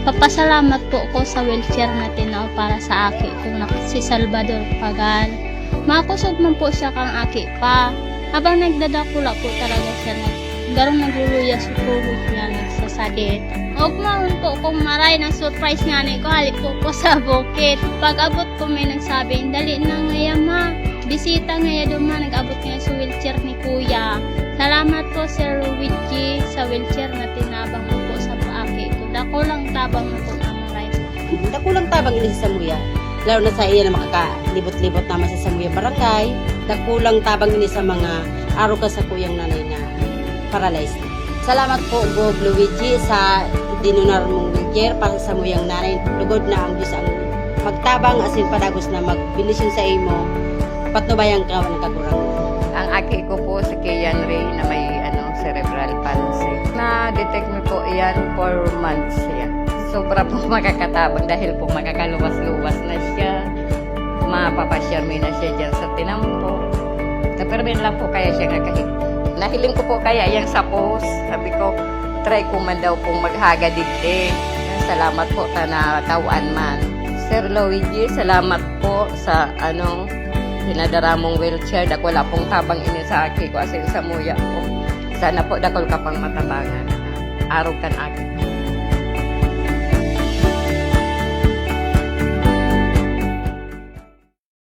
Papasalamat po ko sa wheelchair na tinao para sa aki kung si Salvador Pagal. Makusog man po siya kang aki pa. Habang nagdadakula po talaga siya garong nagluluya sa tuhod niya nagsasadit. Og maun po kung maray ng surprise nga ni ko halik po sa bukid. Pag abot ko may nagsabi, dali na ngaya ma. Bisita ngaya duma nag-abot nga sa wheelchair ni kuya. Salamat po Sir Luigi sa wheelchair na tinabang mo po sa paaki ko. Dako lang tabang mo po na maray. Dako lang tabang ini sa Samuya. Lalo na sa iya na makakalibot-libot naman sa Samuya Barangay. Dako lang tabang ini sa mga aro ka sa kuyang nanay na paralyzed. Salamat po Bob Luigi sa dinunar mong wheelchair para sa Samuyang nanay. Lugod na ang Diyos ang magtabang asin padagos na magbinisyon sa imo. Patnubayang ka nagkakurang. Ang aki ko po si Kian Ray na may cerebral palsy. Na-detect mo po yan 4 months yan. Sobra po makakatabang dahil po makakaluwas-luwas na siya. Mapapasyar mo na siya dyan sa tinampo. Napermin lang po kaya siya nakahig. Nahiling ko po kaya yung sapos. Sabi ko, try ko man daw pong maghaga digdi. Salamat po ta na tawaan man. Sir Luigi, salamat po sa pinadara mong wheelchair. Dak wala pong tabang ini sa aki ko asin sa muya ko. Sana po dakol ka pang matabangan. Araw kan aki.